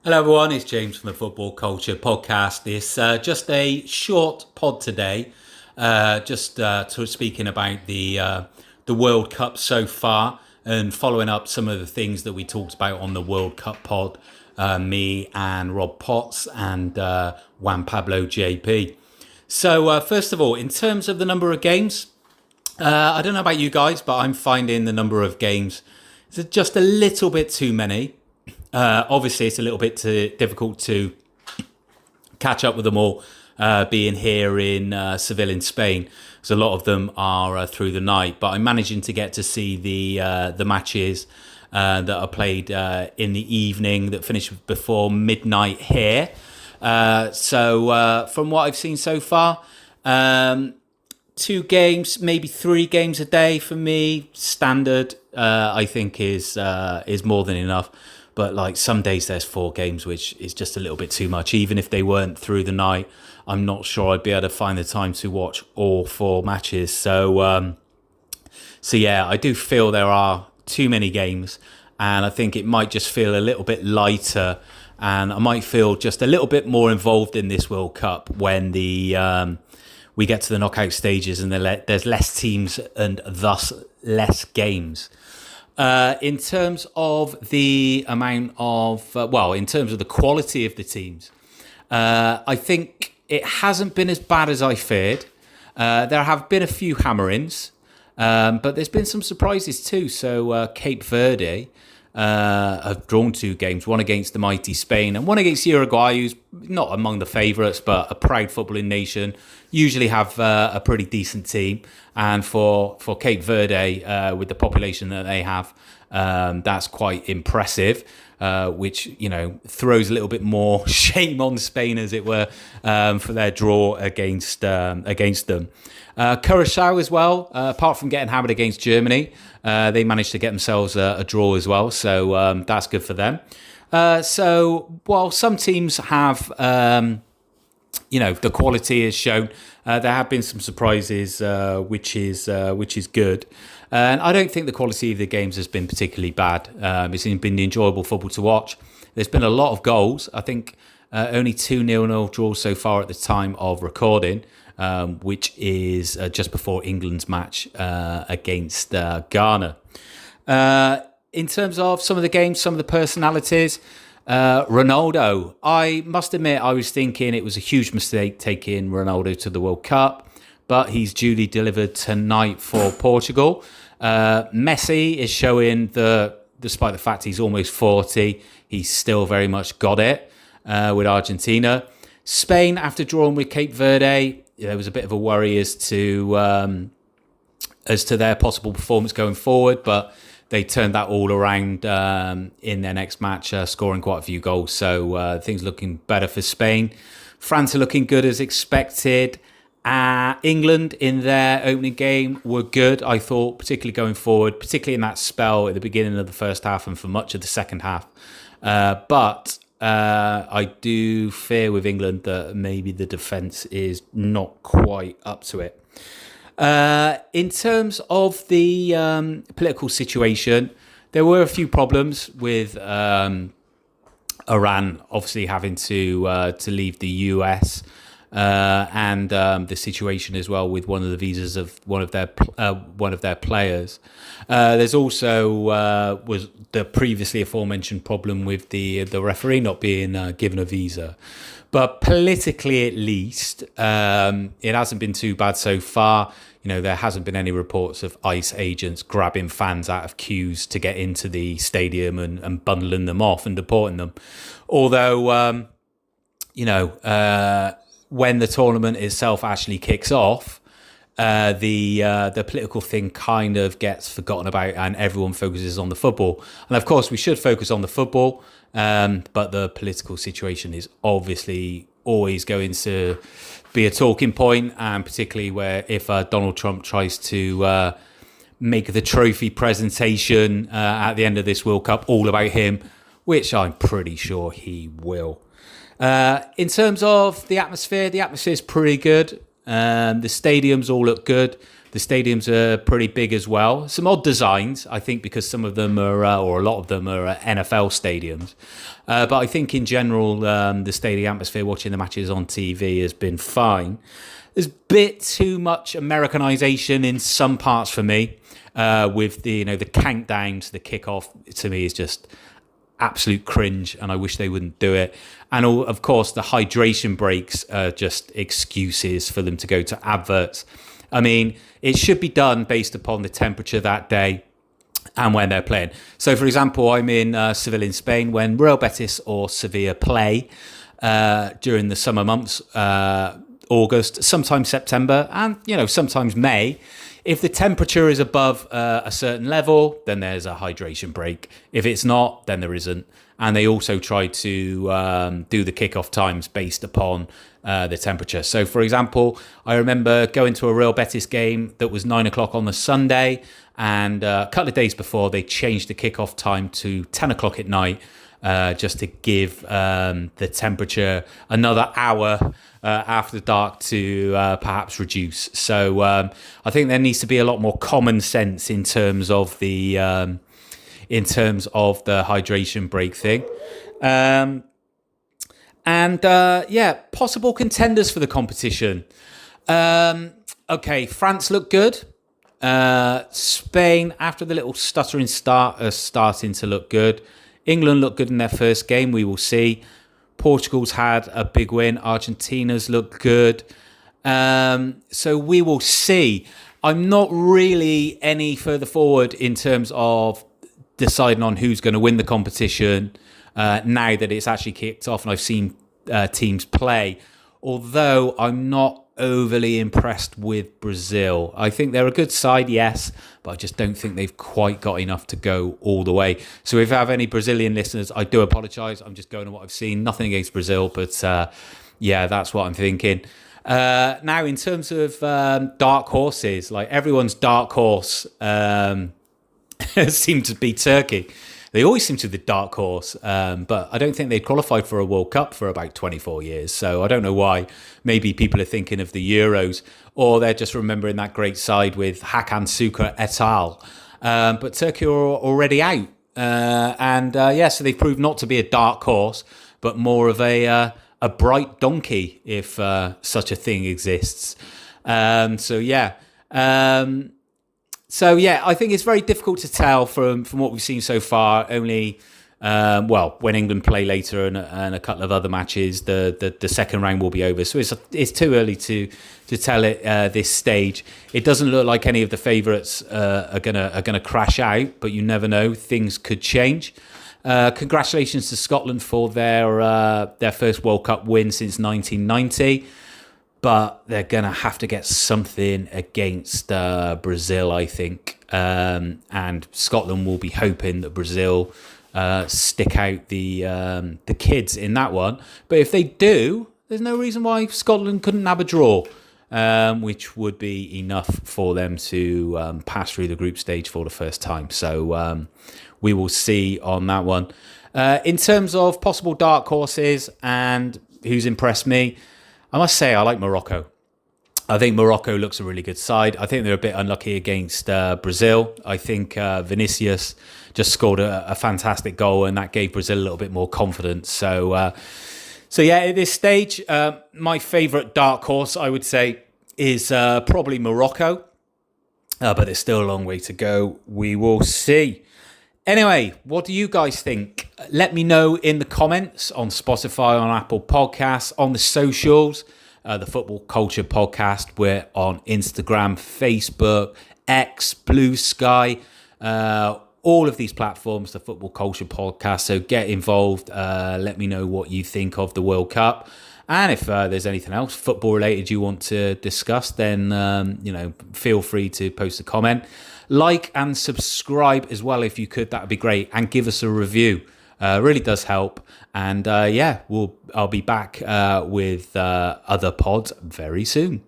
Hello everyone, it's James from the Football Culture Podcast. It's just a short pod today, speaking about the World Cup so far and following up some of the things that we talked about on the World Cup pod, me and Rob Potts and Juan Pablo JP. So first of all, in terms of the number of games, I don't know about you guys, but I'm finding the number of games is just a little bit too many. Obviously, it's a little bit too difficult to catch up with them all, being here in Seville in Spain. So a lot of them are through the night, but I'm managing to get to see the matches that are played in the evening that finish before midnight here. So from what I've seen so far, 2 games, maybe 3 games a day for me, standard. I think is more than enough. But like some days there's 4 games, which is just a little bit too much. Even if they weren't through the night, I'm not sure I'd be able to find the time to watch all 4 matches. So yeah, I do feel there are too many games, and I think it might just feel a little bit lighter, and I might feel just a little bit more involved in this World Cup when we get to the knockout stages and there's less teams and thus less games. In terms of the amount of, in terms of the quality of the teams, I think it hasn't been as bad as I feared. There have been a few hammerings, but there's been some surprises too. So Cape Verde have drawn 2 games, one against the mighty Spain and one against Uruguay, who's not among the favourites, but a proud footballing nation, usually have a pretty decent team. And for Cape Verde, with the population that they have, that's quite impressive, which, throws a little bit more shame on Spain, as it were, for their draw against them. Curacao as well, apart from getting hammered against Germany, they managed to get themselves a draw as well. So that's good for them. So while some teams have, the quality is shown, there have been some surprises, which is good. And I don't think the quality of the games has been particularly bad. It's been enjoyable football to watch. There's been a lot of goals. I think only 2 0-0 draws so far at the time of recording, which is just before England's match against Ghana. In terms of some of the games, some of the personalities, Ronaldo, I must admit I was thinking it was a huge mistake taking Ronaldo to the World Cup, but he's duly delivered tonight for Portugal. Messi is showing despite the fact he's almost 40, he's still very much got it with Argentina. Spain, after drawing with Cape Verde, there was a bit of a worry as to their possible performance going forward, but they turned that all around in their next match, scoring quite a few goals. So things looking better for Spain. France are looking good as expected. England in their opening game were good, I thought, particularly going forward, particularly in that spell at the beginning of the first half and for much of the second half. But I do fear with England that maybe the defence is not quite up to it. In terms of the political situation, there were a few problems with Iran obviously having to leave the US, and the situation as well with one of the visas of one of their players. There's also was the previously aforementioned problem with the referee not being given a visa. But politically, at least, it hasn't been too bad so far. There hasn't been any reports of ICE agents grabbing fans out of queues to get into the stadium and bundling them off and deporting them. Although, when the tournament itself actually kicks off, the political thing kind of gets forgotten about and everyone focuses on the football. And of course, we should focus on the football, but the political situation is obviously always going to be a talking point, and particularly where if Donald Trump tries to make the trophy presentation at the end of this World Cup all about him, which I'm pretty sure he will. In terms of the atmosphere is pretty good. The stadiums all look good. The stadiums are pretty big as well. Some odd designs, I think, because some of them are, or a lot of them are NFL stadiums. But I think in general, the stadium atmosphere watching the matches on TV has been fine. There's a bit too much Americanization in some parts for me, with the countdown to the kickoff. To me, is just absolute cringe, and I wish they wouldn't do it. And of course, the hydration breaks are just excuses for them to go to adverts. I mean, it should be done based upon the temperature that day and when they're playing. So, for example, I'm in Seville in Spain. When Real Betis or Sevilla play during the summer months, August, sometimes September, and sometimes May. If the temperature is above a certain level, then there's a hydration break. If it's not, then there isn't. And they also try to do the kickoff times based upon the temperature. So, for example, I remember going to a Real Betis game that was 9 o'clock on the Sunday, and a couple of days before they changed the kickoff time to 10 o'clock at night, just to give the temperature another hour after dark to perhaps reduce. So I think there needs to be a lot more common sense in terms of the hydration break thing. Possible contenders for the competition. Okay, France looked good. Spain, after the little stuttering start, are starting to look good. England looked good in their first game. We will see. Portugal's had a big win. Argentina's looked good. So we will see. I'm not really any further forward in terms of deciding on who's going to win the competition now that it's actually kicked off and I've seen teams play. Although I'm not overly impressed with Brazil. I think they're a good side, yes, but I just don't think they've quite got enough to go all the way. So if I have any Brazilian listeners, I do apologise. I'm just going on what I've seen. Nothing against Brazil, but that's what I'm thinking. Now, in terms of dark horses, like everyone's dark horse seemed to be Turkey. They always seem to be the dark horse, but I don't think they'd qualified for a World Cup for about 24 years. So I don't know why. Maybe people are thinking of the Euros, or they're just remembering that great side with Hakan Şükür et al. But Turkey are already out. So they've proved not to be a dark horse, but more of a bright donkey, if such a thing exists. I think it's very difficult to tell from what we've seen so far. Only, when England play later and a couple of other matches, the second round will be over. So it's too early to tell at this stage. It doesn't look like any of the favourites are gonna crash out, but you never know. Things could change. Congratulations to Scotland for their first World Cup win since 1990. But they're going to have to get something against Brazil, I think. And Scotland will be hoping that Brazil stick out the kids in that one. But if they do, there's no reason why Scotland couldn't have a draw, which would be enough for them to pass through the group stage for the first time. So we will see on that one. In terms of possible dark horses and who's impressed me, I must say I like Morocco. I think Morocco looks a really good side. I think they're a bit unlucky against Brazil. I think Vinicius just scored a fantastic goal, and that gave Brazil a little bit more confidence. So at this stage, my favourite dark horse, I would say, is probably Morocco. But there's still a long way to go. We will see. Anyway, what do you guys think? Let me know in the comments on Spotify, on Apple Podcasts, on the socials, the Football Culture Podcast. We're on Instagram, Facebook, X, Blue Sky, all of these platforms, the Football Culture Podcast. So get involved. Let me know what you think of the World Cup. And if there's anything else football related you want to discuss, then feel free to post a comment. Like and subscribe as well if you could. That would be great. And give us a review. Really does help. And I'll be back with other pods very soon.